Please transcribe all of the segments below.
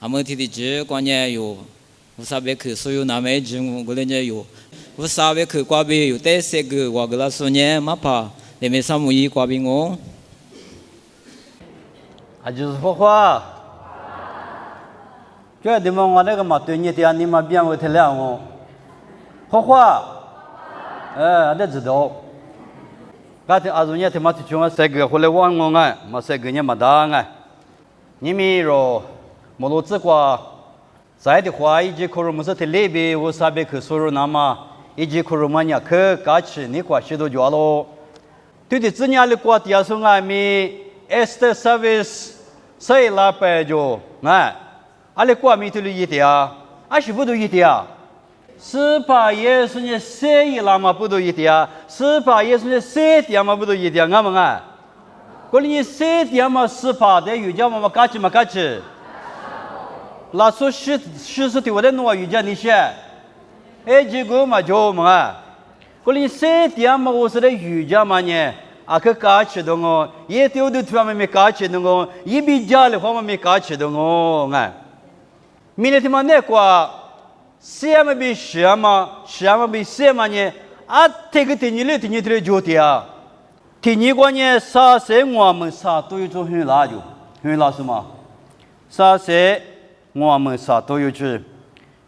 阿么提的这关键有，无啥别去所有南美中国人家有，无啥别去瓜别有，但是个我个拉说呢，嘛怕，你们啥么意瓜别我？啊，就是说话。这地方我那个嘛，对你的你嘛变为太亮哦。说话，那知道。刚才阿祖呢，他妈去讲这个后来忘我哎，嘛这个呢嘛大哎。你们说，莫罗子瓜，在的话，一节课我们是在那边，我啥别去收入那么，一节课我们呢去搞起，你瓜许多家咯。对的，今年的瓜底下说俺们 Esther service 谁来摆着哎？阿里瓜米头的一点啊，阿是不多一点啊。是把耶稣呢谁一拉嘛不多一点啊？是把耶稣呢谁点嘛不多一点啊？们啊，过了你谁点嘛是把的有家嘛搞起嘛搞起。那说是的我在弄有家那些，哎结果嘛就嘛啊，过了你谁点嘛我是在有家嘛呢？啊，去搞起的哦，也丢的突然没搞起的哦，一比家的话嘛没搞起的哦，哎。明天他妈那个，什么比什么比什么呢？啊，这个天你来天你来就的啊，天你关呢，啥事我们啥都有做很辣就，很辣什么？啥事我们啥都有做，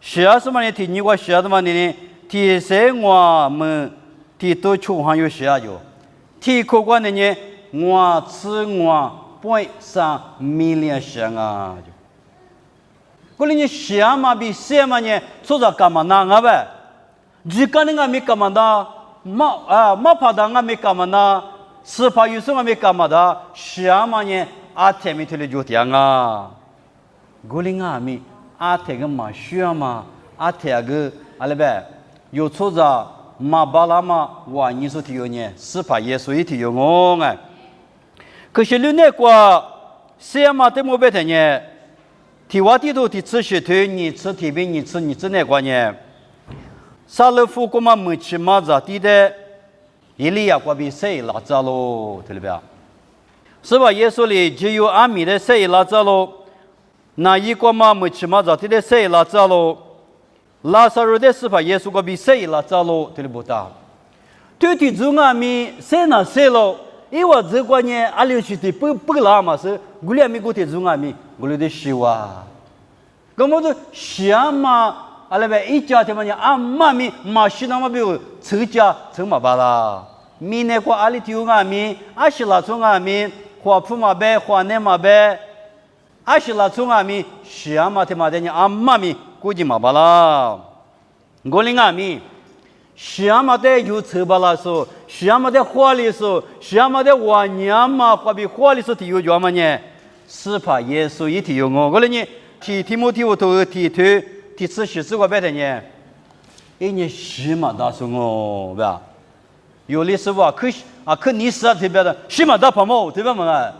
是什么呢？天你关是什么呢？天事我们天都出行有是就，天客观的呢，我吃我3million香啊就。过了你什么比什么呢？做着干嘛呢？啊呗，只干那个没干嘛的，没怕的个没干嘛呢？是怕有什么没干嘛的？什么呢？阿天没推了就这样啊。过了啊没阿天个嘛需要嘛？阿天个阿嘞呗，有做着嘛巴拉嘛，哇你说提有呢？是怕耶稣一提有我哎。可是你那个什么都没别的呢？提瓦地图提吃血推你吃提饼你吃那关键，沙勒夫国嘛没吃嘛子地的，伊利亚国比谁拉扎喽，对了不？是吧？耶稣里只有阿米的谁拉扎喽，那一国嘛没吃嘛子地的谁拉扎喽，拉萨路的是吧？耶稣国比谁拉扎喽，对了不哒？对的，中阿米谁那谁喽？因为这关键阿里去的不拉嘛是，古里阿米古的中阿米。我们的希望，那么的什么？阿拉呗，一家他们讲啊，马西那么比如成家成嘛巴啦，明年过阿里丢阿米，阿西拉从阿米，花铺嘛呗，花内嘛呗，阿西拉从阿米，什么他妈的讲啊，咪估计嘛巴啦，我领阿米，什么的有车巴拉说，什么的花里说，什么的晚年嘛，花比花里说提有叫嘛呢？是怕耶稣一提有我了呢，提摩提我都提吃许是个白的呢，一年什么大说我对吧？有的是吧？可你是特别的，什么大泡沫对吧嘛啊？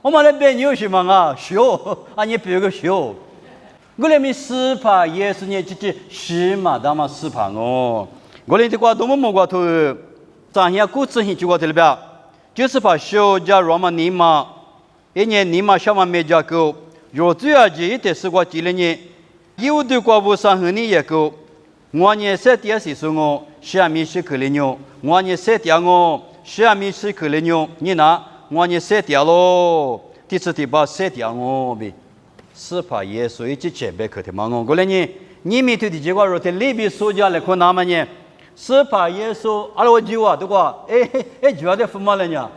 我们那边有什么啊？小啊，你别个小，我那边是怕耶稣呢，就是什么大嘛是怕我，我那的话多么么个头，咱现古字形就个对了吧？就是怕小加罗马尼嘛。一年你嘛小嘛没家狗，若主要是一点是我记了呢，有的国务上和你也狗，我呢三点是说我下面是可怜牛，我呢三点我下面是可怜牛，你拿我呢三点咯，第四第八三点我呗，是怕耶稣一直前边可的嘛我过来呢，你们对的结果若在里边说家来看那么呢，是怕耶稣阿拉我就话对吧？主要在父母了呢。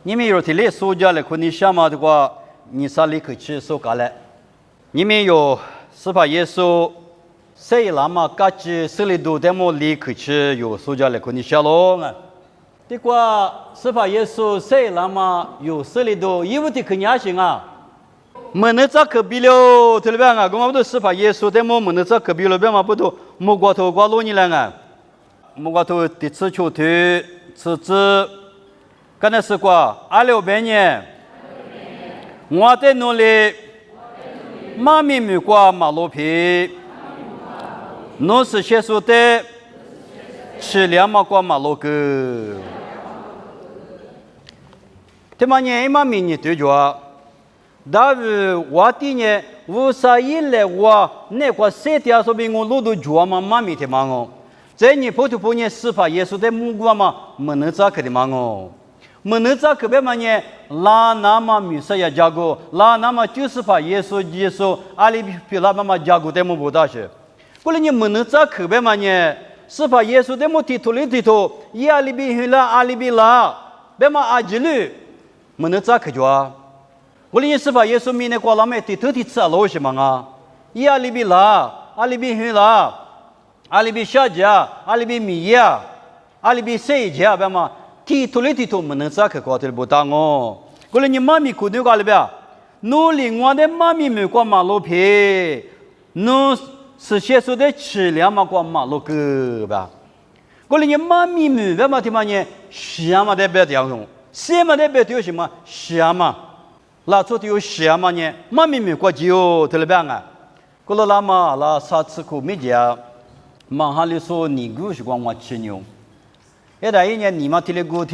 你们有这类说家来，可你想嘛的话，你啥里可去说干了？你们有是怕耶稣谁那么嘎子手里头的么里可去有说家来，可你想咯啊？的话是怕耶稣谁那么有手里头有的可伢行啊？没能咋可比了，对了吧？啊，我们都是怕耶稣的么没能咋可比了，别嘛不都木瓜头瓜罗你了啊？木瓜头的吃球头吃子。刚才是过2600年，我在努力，妈咪没过马路皮，侬是写书的，吃2毛过马路个。他妈年妈咪你对着，但是我的呢，无啥一来我那个谁的说明我路途脚嘛妈咪的嘛哦，在你普通普通司法耶稣的目光嘛，没能咋个的嘛哦，没能咋个别嘛呢？拉那么米色呀加古，拉那么就是把耶稣阿里比拉嘛加古的么不大些，过来你没能咋个别嘛呢？司法耶稣的么提图里提图，伊阿里比拉阿里比拉，别嘛阿吉律，没能咋个着啊？过来你司法耶稣米那过拉没提图提吃老些嘛啊？伊阿里比拉，阿里比拉。阿里比下家，阿里比米呀，阿里比谁家别嘛？提图里提图没能咋个搞的不当哦。过来你妈咪苦牛搞了别？努力我的妈咪没过马路皮，努是些说的吃粮嘛过马路个吧？过来你妈咪没别嘛的嘛呢？什么的别这样用，什么的别丢什么？什么？那做的有什么呢？妈咪没过就得了别啊？过来拉嘛拉啥吃苦没讲？马哈里说你古是光我吃牛，但一年你嘛提里古，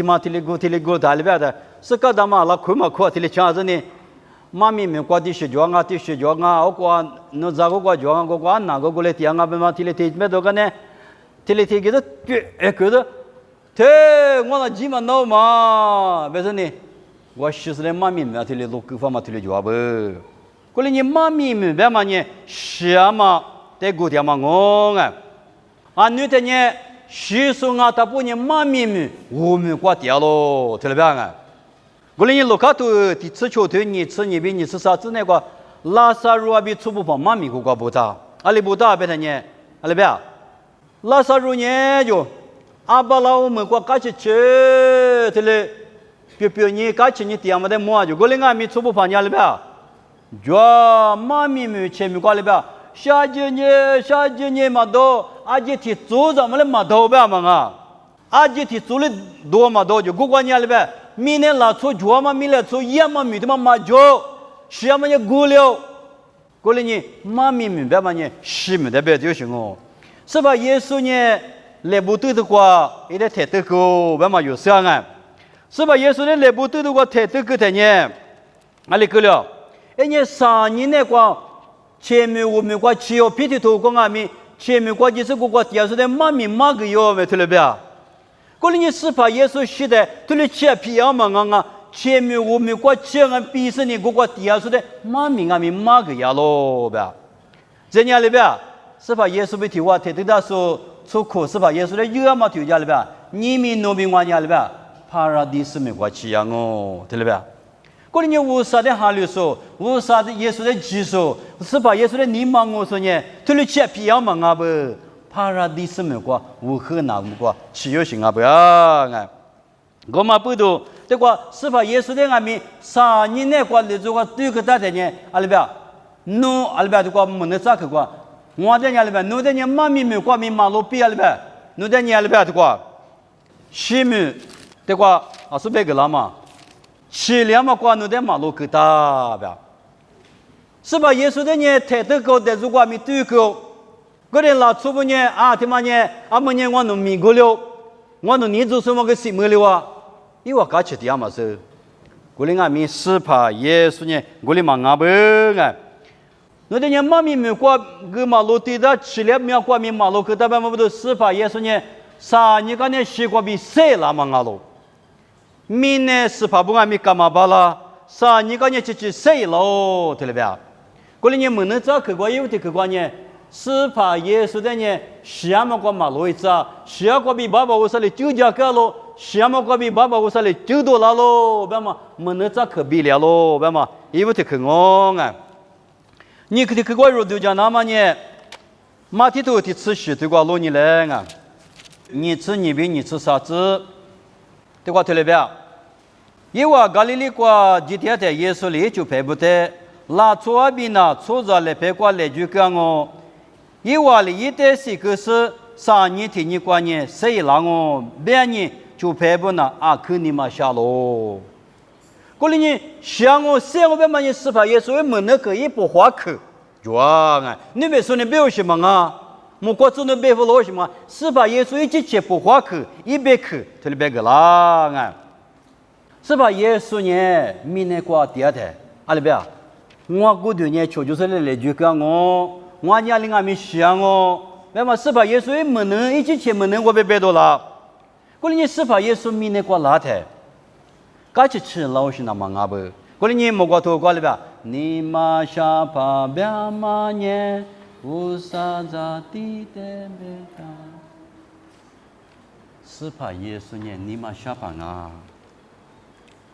打里边的，是个他妈拉亏嘛亏，提里抢着呢，妈咪们挂的是脚啊，我挂那咋个挂脚啊，我挂哪个过来提啊，别嘛提里提没多个呢，提里提给他觉得，我那鸡嘛闹嘛，别说呢，我实实的妈咪们提里录够方嘛提里脚不，过来你妈咪们别嘛呢，是啊嘛，得过点嘛我啊。啊，女的呢，习俗啊，他不呢妈咪们，我们挂掉咯，听了没啊？过来你路卡头，第吃球头，你吃你比你吃啥子那个拉萨路啊比出不放妈咪个挂不大，阿里不大别的呢，阿里别，拉萨路呢就阿巴拉我们挂嘎起吃，听了，别你嘎起你点么的么就过来俺们出不放你阿里别，就妈咪们前面挂里边。下几年嘛多，阿姐提做咱们的嘛多呗嘛啊，阿姐提做的多嘛多就过关年了呗，明年拉出脚嘛，明年出也嘛米的嘛脚，是嘛也过了，过了呢，妈咪明白嘛呢，是没得别就行哦，是吧？耶稣呢来不对的话，一点太多个，别嘛有伤啊，是吧？耶稣呢来不对的话，太多个的呢，哪里够了？人家3年那个。前面我们挂汽油皮的头光阿米，前面挂就是个第二说的妈咪妈个哟没听了别？过来你是怕耶稣时代，对了切皮样嘛啊，前面我们挂汽油比是你个第二说的妈咪阿米妈个呀咯别？这样了别？是怕耶稣被提话提对他说出口是怕耶稣的有嘛提家了别？你们农民话家了别？paradis没挂汽油哦，听了别？过来你无啥的哈律说，无啥的耶稣的技术，是把耶稣的你忙我说呢，对了切皮样忙啊不，帕拉迪斯没过，无何难过，只有行啊不啊，我嘛不懂，这个是把耶稣的阿米3年内过来做个对个大的呢，阿里边，侬阿里边这个没能咋个过，我在阿里边，侬在妈咪没过咪马路边阿里边，侬在阿里边这个，西面这个啊是别个了嘛。吃粮嘛，关侬在马路口大呗，是吧？耶稣的呢，太多高的如果没对高，个人拉出不呢啊，他妈呢，阿么呢我弄米过了，我弄你做什么个什么了啊？因为我搞吃的嘛是，个人阿米是怕耶稣呢，个人忙阿不啊，侬的呢妈咪没过个马路对的，吃粮没过米马路口大呗，么不都是怕耶稣呢？3年个呢西瓜比谁拉忙阿路？明年是怕不俺们干嘛罢了？3年个年去谁喽？对了别？过来你们能找去过有的去过呢？是怕耶稣的呢？什么个马路一次啊？什么比爸爸我说的9家个喽？什么比爸爸我说的9多了喽？别嘛，们能找去比了喽？别嘛，有的去我啊！你去过肉都讲那么呢？马蹄头的吃许多个路你来啊？你吃你比你吃啥子？这个对了别？因为加利利国今天在耶稣里就排不得，拉出阿比那出着来排过来就讲哦，因为里一代是个是3年天你过年谁让我别人就排不那啊肯定嘛下喽。过来你想我想我别嘛你是怕耶稣门那个一不花口，就啊，你别说你别有什么啊？我国只能背负了什么？是把耶稣一起去不花口100口，这里别个啦啊！是把耶稣呢，明年过第2天，阿里边，我过去呢，求就是来就讲我家里阿咪想那么是把耶稣没能一起去没能我被别多了，过年是把耶稣米那过拉的，该去吃老是那么阿不，过年莫过头过来吧，你妈下巴别嘛呢，乌萨扎地的别达，是把耶稣呢，你妈下巴啊，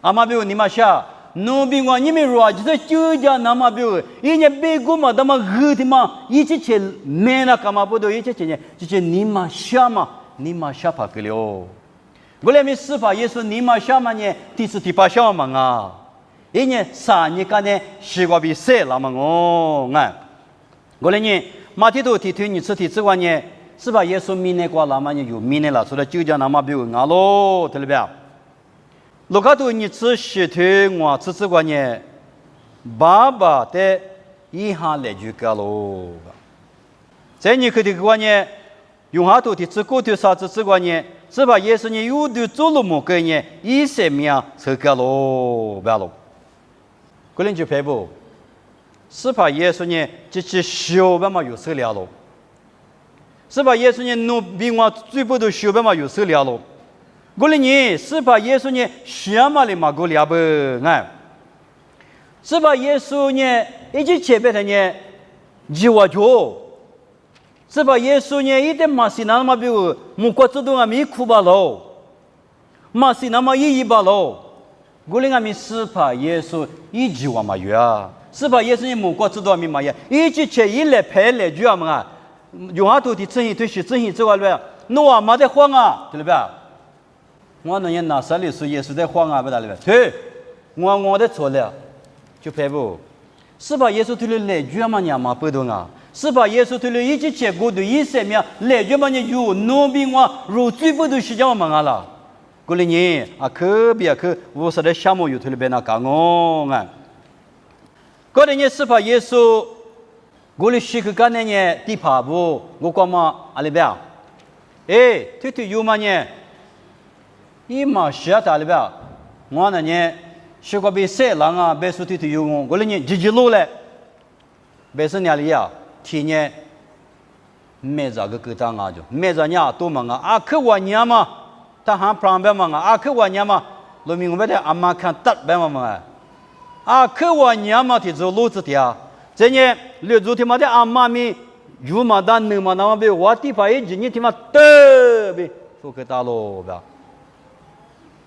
阿妈比如你妈下。no bi ngwa nyime ro ajise chuja nama biu inya be guma dama gudima ichi che mena kama bodo ichi che che nima shapa kelio gole mi sifa yesu nima shama nye tisu tipa shama nga inya sa ni kane shigwa bi se la mango nga gole ni matido ti tu ni tsu ti zwa nye sifa yesu mine kwa la ma nye yu mine la so da chuja nama biu nga lo telbia如果对你只是对我只是关呢，爸爸的一下来就干喽。在你可的关呢，用下头的只顾对啥子只关呢，只把耶稣呢有的走路么个呢，一些命才干喽，不喽。个人就排不，是把耶稣呢这些小办嘛有事了喽，是把耶稣呢弄比我最不都小办嘛有事了喽。过了年是把耶稣呢什么的嘛过了不？哎，是把耶稣呢一直前边的呢计划着，是把耶稣呢一点马西那么比如木瓜子都阿米苦巴喽，马西那么一巴喽，过了阿米是把耶稣一计划嘛有啊，是把耶稣呢木瓜子都阿米嘛呀，一直前一来排来就啊嘛，用下头的真心对是真心之外了，诺啊没得慌啊，对不对？我那人拿啥里说耶稣在晃啊不打了呗？对，我的错了，就排不，是把耶稣推了来句嘛娘嘛不懂啊，是把耶稣推了一起结果的一些面来句嘛你有农民我如最不都是这样嘛啦，过了年啊可别可我说的项目有推了别那讲啊，过了年是把耶稣过了时个干那年地爬不，我讲嘛阿里边，哎，推推有嘛呢？一马下大里边，我那年学过比赛郎啊，比数提游泳，我那年几路嘞，比是哪里呀？天年没咋个疙瘩啊就，没咋伢多嘛啊，可我伢嘛，他还旁边嘛啊，可我伢嘛，罗明我的阿妈看得白嘛啊，可我伢嘛提走路子的啊，这年六周天嘛的阿妈咪，有嘛单能嘛那么比我地方一几年天嘛特别说个大路吧。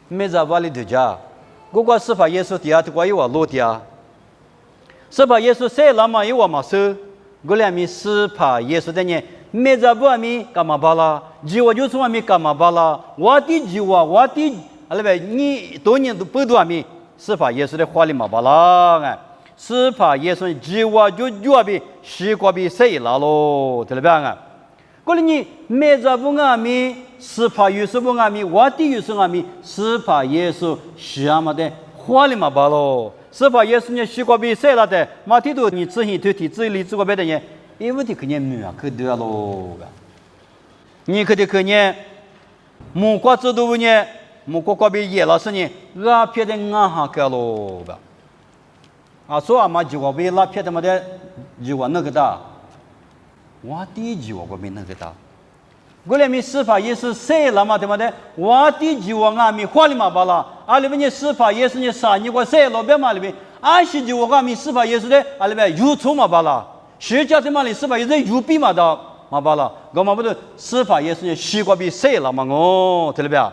没咋巴里头家，我个是把耶稣底下的过一瓦落地啊，是把耶稣塞拉嘛一瓦嘛收，我俩米是把耶稣的呢，没咋不阿米干嘛巴拉，计划就是阿米干嘛巴拉，我的计划我的，阿拉呗你多年都不多阿米，是把耶稣的话里嘛巴拉哎，是把耶稣计划就阿比西瓜比塞拉咯，对了吧啊？过了你没咋不阿米。是怕耶稣不阿弥，我的耶稣阿弥，是怕耶稣是阿么的话里嘛罢了，是怕耶稣呢西瓜比赛了的，马提多你自行推提自己自个别的呢，因为的可能没啊，可得喽，你可得可能，木瓜子都呢，木瓜比野老师呢，拉撇的俺哈个喽吧，啊，说阿妈就我比拉撇的么的，就我那个大，我的就我比那个大。过来米司法也是谁了嘛？对不对？我的就我阿米花里嘛巴拉，阿里边的司法也是你啥？你我谁老边嘛里边？阿是就我阿米司法也是的，阿里边有错嘛巴拉？谁家的嘛里司法也是有比嘛的嘛巴拉？我嘛不是司法也是你西瓜比谁了嘛？哦，对了边？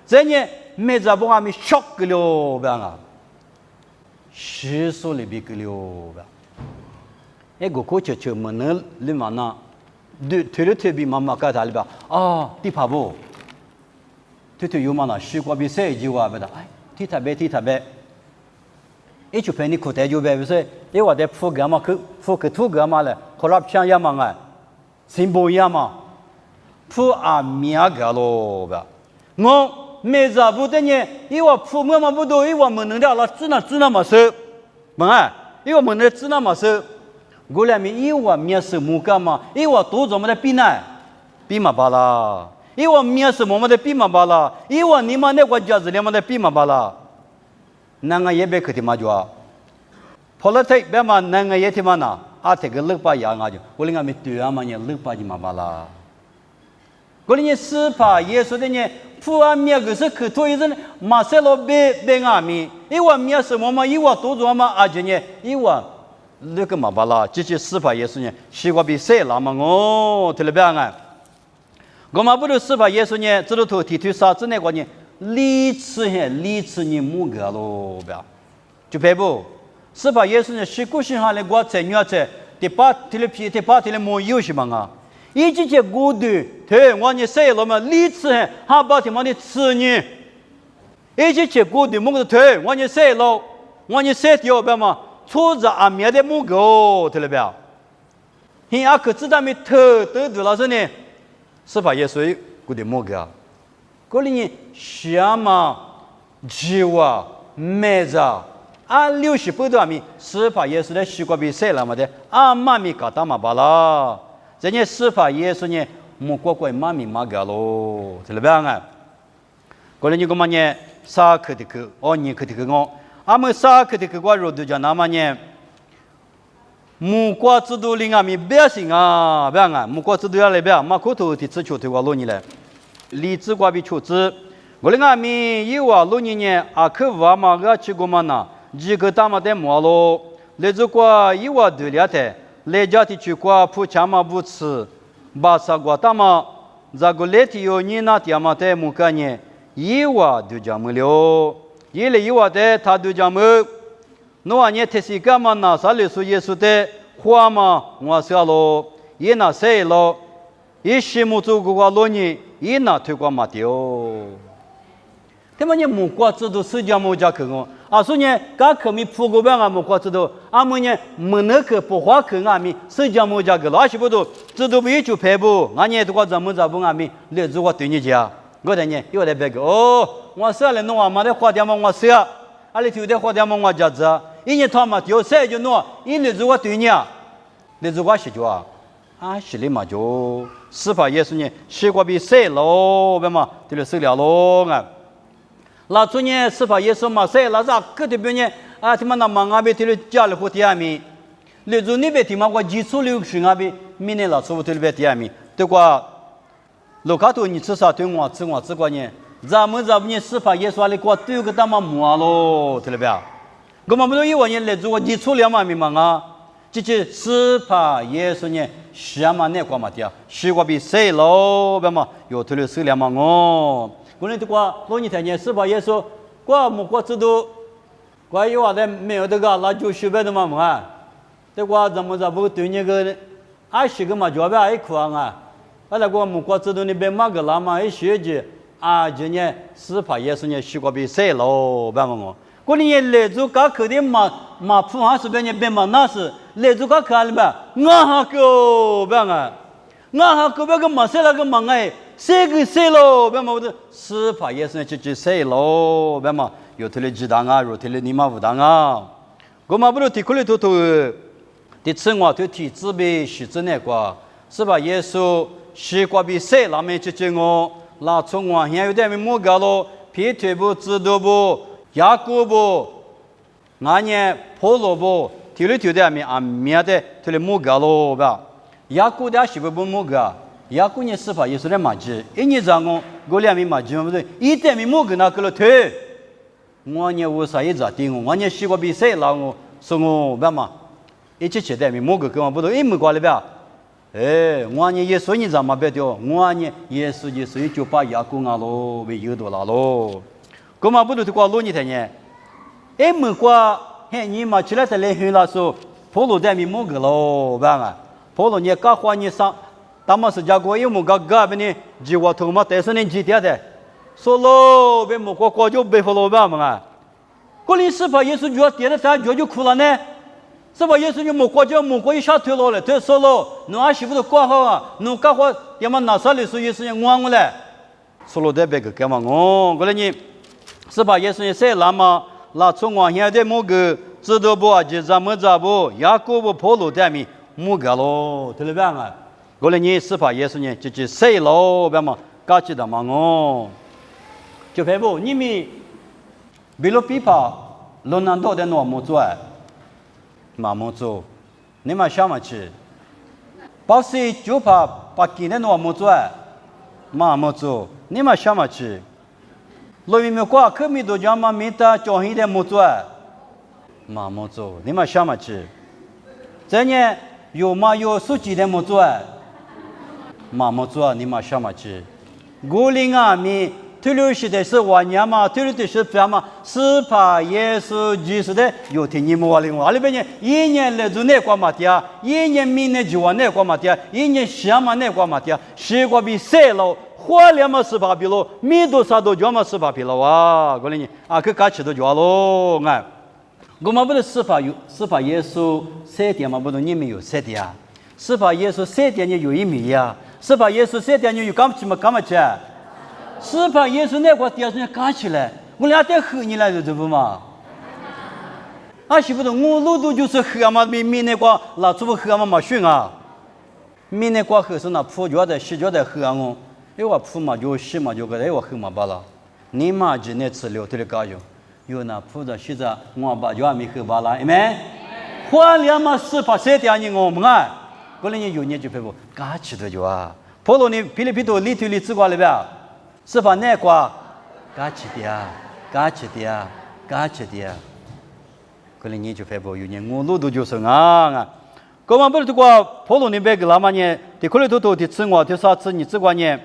这呢没咋不阿米 shock 个了边啊？是说里边个了边？哎，我过去就没能里嘛那。推了推比妈妈干啥里边啊？地爬不？推有嘛那西瓜比谁就话不的？哎，地特别，一就陪你口袋就别不是？因为我在铺干嘛？铺个土干嘛嘞？后来偏也嘛哎，新不一样嘛？铺阿米亚个咯吧？我没咋不的呢？因为铺我嘛不多，因为我们能的了，只那么少，嘛哎，因为我们能只那么少。过来米一万面是木干嘛？一万多怎么的比呢？比嘛巴拉，一万面是么么的比嘛巴拉，一万你们那个家子里面的比嘛巴拉，那个也别客气嘛就啊， politics 别嘛那个也他妈呐，啊这个六百样啊就，我领俺们对啊嘛呢六百就嘛巴啦。我领司法耶稣的呢，富安米个是可托一阵马塞罗别俺们，一万米什么嘛，一万多少嘛，而且呢一万那个嘛巴啦，这些司法耶稣呢，西瓜比谁啦嘛哦，特别别俺。我们不如司法耶稣呢，这都头提推啥子那个呢？理智呢木个咯，不要，就别不。司法耶稣呢，是古信下来我在女儿在，第八天的没有什么啊？一直在孤独，对，我呢谁了嘛？理智还把他妈的吃呢？一直在孤独，木个对，我呢谁了？我呢谁掉不嘛？错着阿面的木个，对了不要？你阿可知道没？得老师呢？司法耶稣古的木个，过里呢什么鸡哇麦子啊，60%多米司法耶稣的西瓜比谁了嘛的？啊妈咪搞大嘛巴啦，人家司法耶稣呢，木瓜怪妈咪嘛个咯，对了不样啊？过里你个嘛呢？啥克的克，哦你克的克我，阿们啥克的克我肉都叫那么呢？木瓜制度令俺们百姓啊，别啊，木瓜制度要来别，马口头的支球推我罗尼来，荔枝瓜比球子，我令俺们有啊罗尼呢，阿克瓦马个吃过嘛呐，几个大马的毛咯，来这瓜有啊对了的，来家的去瓜铺墙嘛不吃，巴萨瓜大马，这个来提有你那地马的木干呢，有啊对家么了，一来有啊的他对家么。侬啊，你特西干嘛呢？啥历史耶稣的话嘛，我说了，也那谁了？也羡慕做个罗尼，也那推广嘛掉。他们你木瓜制度是讲木家去个，啊，所以呢，刚可没铺过边啊木瓜制度，啊么呢，没那个不花去啊咪是讲木家去了，而且不都制度不也就排不，俺呢都个怎么啊咪，来做个对你家，我的呢又来别个哦，我说了侬啊嘛的花点嘛我说，啊你就得花点嘛我家子。一年他妈就谁就弄，一年如果对你啊，你如果是就啊，是的嘛就司法也是呢，西瓜比谁喽，别嘛，就是谁了喽啊。那昨年司法也是嘛，谁那啥个的别呢？啊，他妈那忙啊，别就是家里户地阿米，你如你别他妈我基础流程啊，别明年老师傅就是别地阿米，对个，路卡头你至少对我这个呢，咱们呢司法也说的过对个他妈摸喽，对了别？我们不都有我呢来做基础了嘛，明白啊？这些司法也是呢，什么那个嘛的，西瓜比谁喽？别嘛，有头了谁了嘛哦？我那这个罗尼太呢，司法也说，我木瓜制度，我有话的没有这个，那就随便的嘛嘛。这个怎么不对那个，10个嘛就别爱哭啊！那个木瓜制度你别嘛个啦嘛，学姐就呢司法也是呢，西瓜比谁喽？别嘛我。过年来做搞口的嘛铺还是别人别嘛那是来做搞口了吧？我哈个别个，我哈个别个嘛谁那个嘛哎，谁个谁喽？别嘛我的司法也是就谁喽？别嘛有头的鸡蛋啊，有头的你嘛不蛋啊？我嘛不如提过来头的吃我头体质呗，是真那个是吧？耶稣西瓜比谁那么接近我，那从我现在有点没摸搞咯，皮腿不知道不？雅各布，俺呢保罗布，提了的面的，提了木个咯吧？雅各的是不木个？雅各呢司法也是来马吉，一年上我两米马吉嘛不对，一点没木个那个了退。我呢我啥也咋定我呢西瓜比谁老我说我别嘛，一起吃的没木个跟我不对，一木瓜了吧？我呢耶稣你咋嘛别掉？我呢耶稣就把雅各啊咯，为有多了咯。我们不都是过罗尼的呢？没过，你嘛起来在来很老说，普罗在面木个咯，吧啊？普罗你搞花你上，他们是家国有木个个别呢，计划头嘛，但是呢几天的，说喽，别木过就别服了吧嘛啊？过年是把耶稣就要点了咱就哭了呢，是把耶稣就木过一下退落了，退说喽，侬还是不是过好啊？侬搞好要么拿啥来说耶稣要我嘞？说喽，得别个干嘛我？过来你。是吧？耶稣也说了嘛，那从我现在某个知道不？就咱们这不，雅各布保罗在面某个咯，对不对啊？过来你是吧？耶稣呢，就谁咯？别嘛，搞起的嘛哦。就排不，你们比如比方，罗南道的那么做，马木做，你嘛想嘛去？保险就怕把今天我木做，马木做，你嘛想嘛去？罗米没挂，可米多讲嘛，米他叫一点木做，马木做，你嘛想嘛去？这呢有嘛有手机的木做，马木做，你嘛想嘛去？古灵啊米。推流时的是晚年嘛，推流的是什么？是怕耶稣基督的有天你们话灵话，阿里边呢，一年来做那个嘛的，一年明年就完那个嘛的，一年下嘛那个嘛的，西瓜比塞了，花两嘛是怕比了，米多啥都叫嘛是怕比了哇，过来呢，啊，去搞起都叫喽，哎，我们不是是怕耶稣塞点嘛，不是你们有塞点啊，是怕耶稣塞点呢有一米呀，是怕耶稣塞点呢有干嘛去？是怕耶稣那块地上干起来，我俩得喝你来这不嘛？啊，是不是我路途就是喝嘛？米那块那怎么喝嘛？嘛训啊！米那块喝是那铺脚的、洗脚的喝啊我，因为铺嘛就洗嘛就个，因为喝嘛罢了。你嘛就那吃了，对了搞有那铺着洗着，我把脚没喝罢了，哎没？换两嘛是怕谁点你我们啊？过来你有年就陪我，干起的就啊！跑了你噼里噼里里头里吃过来呗？是把那瓜嘎起的呀，嘎起的呀，嘎起的呀。可能你就发布有年我路都就是啊，哥们不是这个普通的别个那么呢，的可能都的吃我的啥吃你这个呢？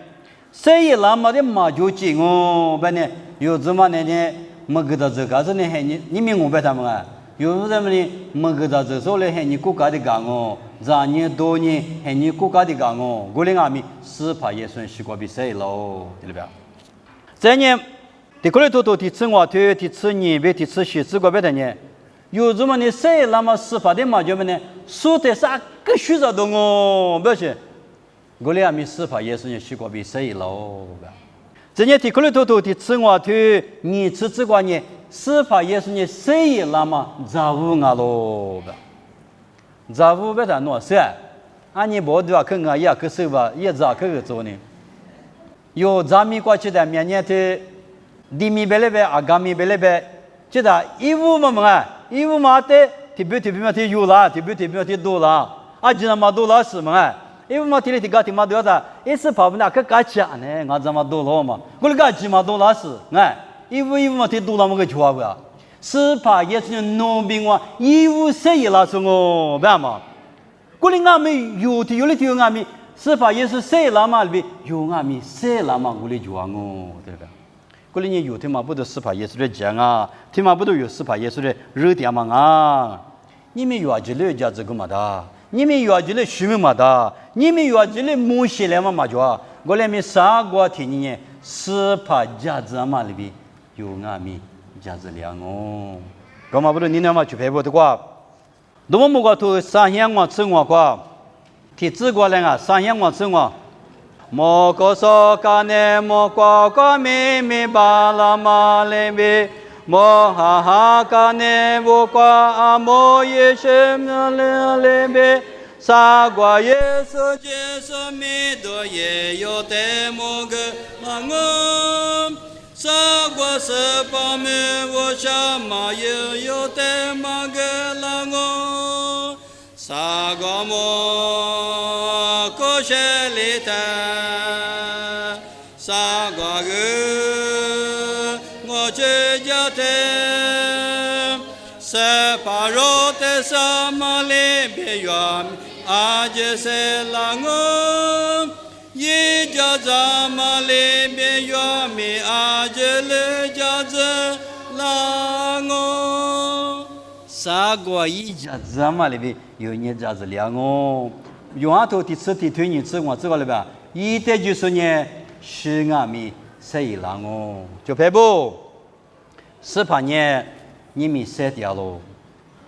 谁也那么的嘛就进哦，不呢有这么呢？没给他这个是呢，你明我白他们啊？有什么呢？没给他这说来还你国家的讲哦，让你多年还你国家的讲哦，我们阿弥是怕也算是个比赛喽，对不对？这呢，的可能都的吃我的的吃你别的吃些这个别的呢，有什么呢？谁那么是怕的嘛？就么呢？说的啥个学着动哦，不是？我们阿弥是怕也算是个比赛喽。这呢，的可能都的吃我的你吃这个呢？是怕也是你谁也那么杂物啊喽，杂物别的弄啥？俺你不对啊，看俺也可是吧，也杂可个做呢。有杂米过去的面年的地米别来呗，阿嘎米别来呗，这的衣服嘛，衣服嘛的，特别嘛的有啦，特别嘛的多啦，啊，今天嘛多啦是嘛，衣服嘛的的个嘛多的，一时跑不那个干起呢，俺怎么多了嘛？我那个起嘛多啦是，哎。衣服嘛，太多了，么个错不呀？是怕也是农民哇，衣服谁也拉松哦，别嘛。过来俺们有的俺们是怕也是谁拉嘛里有俺们谁拉嘛过来就啊哦，对不对？过来你有的嘛不都是怕也是在讲啊，他嘛不都有是怕也是在热点嘛啊？你们有啊，这类家这个嘛的，你们有啊，这类虚名嘛的，你们有啊，这类模式来嘛就啊，过来没啥个听你是怕家子嘛里边。有俺们家子俩哦，干嘛不是你那么去陪我的话？那么我都三千万吃我话，提子过来啊，三千万吃我。莫个说干呢，莫呱呱咪咪巴拉马嘞咪，莫哈哈干呢，莫呱啊莫也是那嘞咪。傻瓜耶稣接受米多也有得莫个我。傻瓜是把门我下马也有的马个拉我，傻瓜么过些里头，傻瓜个我这家的，是把肉的什么里边远，阿姐是拉我。一家咱们里边远米阿姐里家子拉我，啥个一家咱们里边有一家子两我，用阿头的吃的推你吃我这个里边，一代就是呢是俺们谁拉我，就拍不，是怕呢你们删掉喽，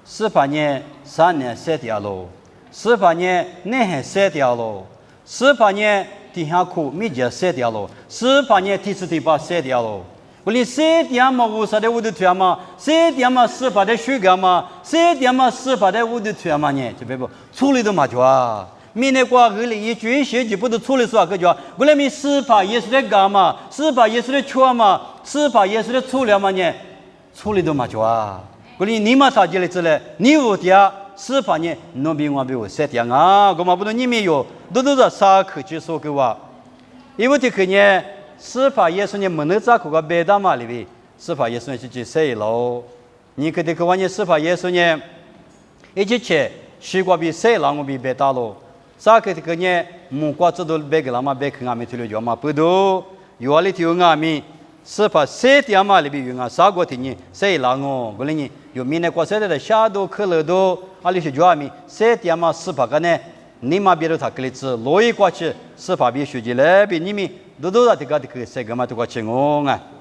是怕呢3年删掉喽，是怕呢你还删掉喽，是怕呢。地下库没接删掉了，是把你第四第八删掉了。我连删掉嘛，无啥的我都退嘛，删掉嘛是把的修改嘛，删掉嘛是把的我都退嘛呢，就别不处理都嘛就啊。明年过后里一句些就不都处理啥个叫？我来没是把也是在干嘛？是把也是在缺嘛？是把也是在处理嘛呢？处理都嘛就啊。我连你嘛啥进来之类，你无的司法呢农民我比我塞点啊，我们不能你们有都在啥科技说给我，因为这个呢司法耶稣呢没能咋个别的嘛里边，司法耶稣呢就谁喽？你可得个玩意司法耶稣呢，一起去西瓜比谁让我比别大喽？啥个这个呢？木瓜子都别个了嘛，别看俺们这里叫嘛不都？有里头有俺们司法谁的嘛里边有俺啥个的呢？谁让我？不然呢？有明年过谁的下都可乐都，阿里是叫俺们谁的嘛司法个呢？你嘛别都他个例子，罗伊过去司法比书记来比你们都在这个谁个嘛都过去我啊。